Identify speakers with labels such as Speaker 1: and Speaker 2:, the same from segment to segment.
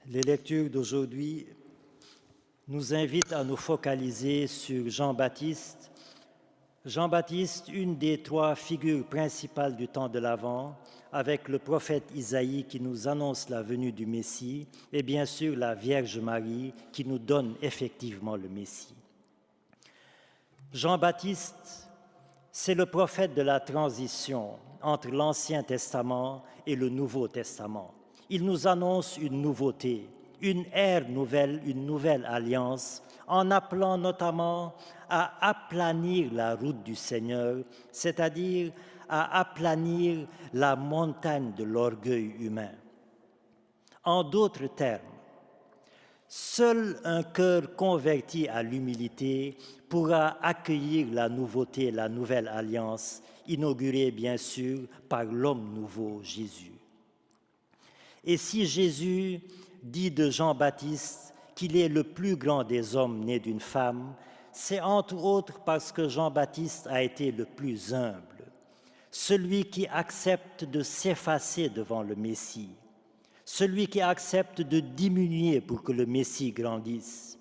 Speaker 1: Les lectures d'aujourd'hui nous invitent à nous focaliser sur Jean-Baptiste. Jean-Baptiste, une des trois figures principales du temps de l'Avent, avec le prophète Isaïe qui nous annonce la venue du Messie et bien sûr la Vierge Marie qui nous donne effectivement le Messie. Jean-Baptiste, c'est le prophète de la transition entre l'Ancien Testament et le Nouveau Testament. Il nous annonce une nouveauté, une ère nouvelle, une nouvelle alliance, en appelant notamment à aplanir la route du Seigneur, c'est-à-dire à aplanir la montagne de l'orgueil humain. En d'autres termes, seul un cœur converti à l'humilité pourra accueillir la nouveauté, la nouvelle alliance, inaugurée bien sûr par l'homme nouveau, Jésus. Et si Jésus dit de Jean-Baptiste qu'il est le plus grand des hommes nés d'une femme, c'est entre autres parce que Jean-Baptiste a été le plus humble, celui qui accepte de s'effacer devant le Messie, celui qui accepte de diminuer pour que le Messie grandisse,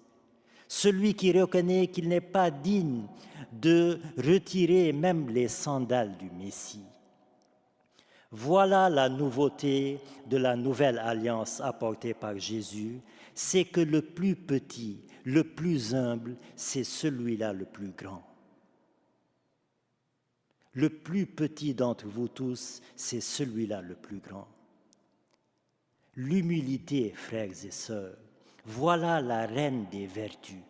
Speaker 1: celui qui reconnaît qu'il n'est pas digne de retirer même les sandales du Messie. Voilà la nouveauté de la nouvelle alliance apportée par Jésus, c'est que le plus petit, le plus humble, c'est celui-là le plus grand. Le plus petit d'entre vous tous, c'est celui-là le plus grand. L'humilité, frères et sœurs, voilà la reine des vertus.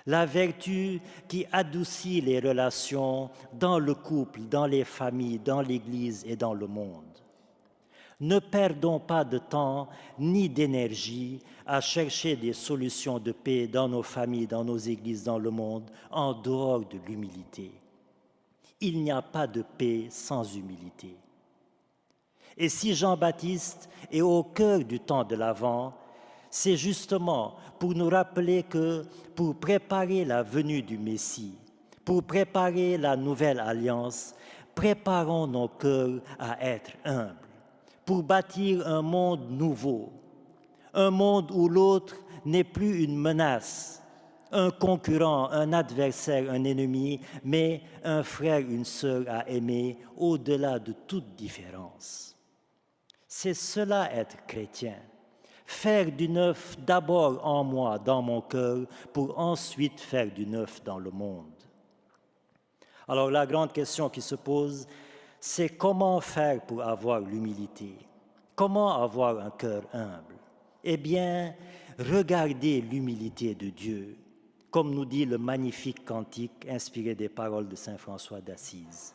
Speaker 1: La vertu qui adoucit les relations dans le couple, dans les familles, dans l'Église et dans le monde. Ne perdons pas de temps ni d'énergie à chercher des solutions de paix dans nos familles, dans nos églises, dans le monde, en dehors de l'humilité. Il n'y a pas de paix sans humilité. Et si Jean-Baptiste est au cœur du temps de l'Avent, c'est justement pour nous rappeler que pour préparer la venue du Messie, pour préparer la nouvelle alliance, préparons nos cœurs à être humbles, pour bâtir un monde nouveau, un monde où l'autre n'est plus une menace, un concurrent, un adversaire, un ennemi, mais un frère, une sœur à aimer au-delà de toute différence. C'est cela être chrétien. Faire du neuf d'abord en moi, dans mon cœur, pour ensuite faire du neuf dans le monde. Alors la grande question qui se pose, c'est comment faire pour avoir l'humilité? Comment avoir un cœur humble? Eh bien, regardez l'humilité de Dieu, comme nous dit le magnifique cantique inspiré des paroles de saint François d'Assise.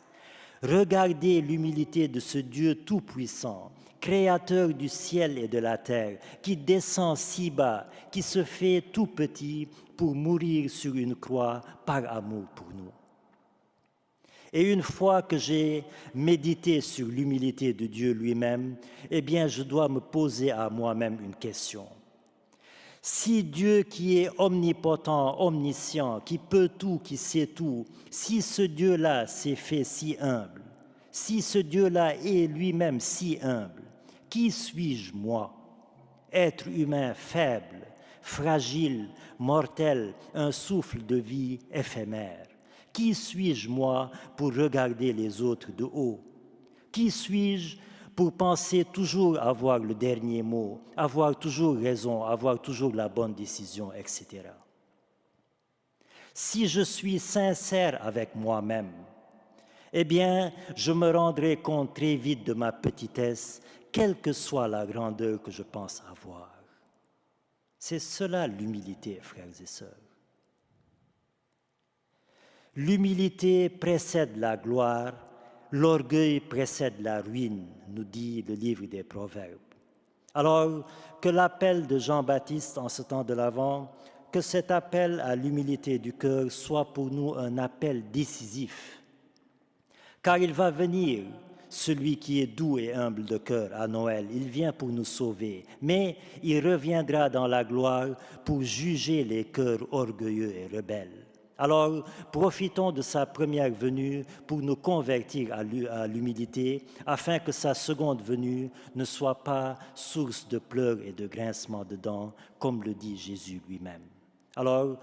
Speaker 1: Regardez l'humilité de ce Dieu tout-puissant, créateur du ciel et de la terre, qui descend si bas, qui se fait tout petit pour mourir sur une croix par amour pour nous. Et une fois que j'ai médité sur l'humilité de Dieu lui-même, eh bien, je dois me poser à moi-même une question. Si Dieu qui est omnipotent, omniscient, qui peut tout, qui sait tout, si ce Dieu-là s'est fait si humble, si ce Dieu-là est lui-même si humble, qui suis-je moi? Être humain faible, fragile, mortel, un souffle de vie éphémère. Qui suis-je moi pour regarder les autres de haut? Qui suis-je pour penser toujours avoir le dernier mot, avoir toujours raison, avoir toujours la bonne décision, etc. Si je suis sincère avec moi-même, eh bien, je me rendrai compte très vite de ma petitesse, quelle que soit la grandeur que je pense avoir. C'est cela l'humilité, frères et sœurs. L'humilité précède la gloire, l'orgueil précède la ruine, nous dit le livre des Proverbes. Alors que l'appel de Jean-Baptiste en ce temps de l'Avent, que cet appel à l'humilité du cœur soit pour nous un appel décisif. Car il va venir, celui qui est doux et humble de cœur à Noël, il vient pour nous sauver, mais il reviendra dans la gloire pour juger les cœurs orgueilleux et rebelles. Alors, profitons de sa première venue pour nous convertir à l'humilité, afin que sa seconde venue ne soit pas source de pleurs et de grincements de dents, comme le dit Jésus lui-même. Alors,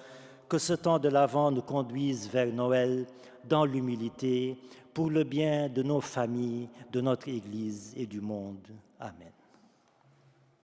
Speaker 1: que ce temps de l'Avent nous conduise vers Noël dans l'humilité, pour le bien de nos familles, de notre Église et du monde. Amen.